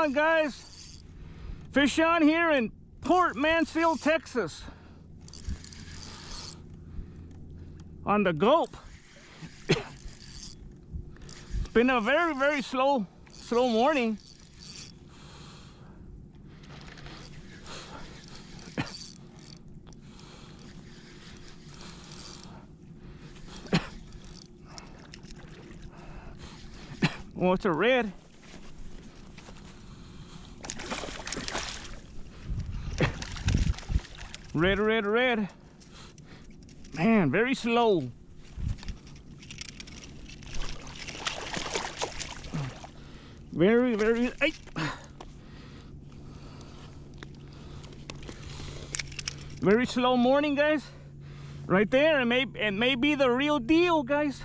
Guys, fish on here in Port Mansfield, Texas, on the gulp. It's been a very slow morning. Oh, it's a red. Red. Man, very slow. Very, ay. Very slow morning, guys. Right there, it may be the real deal, guys.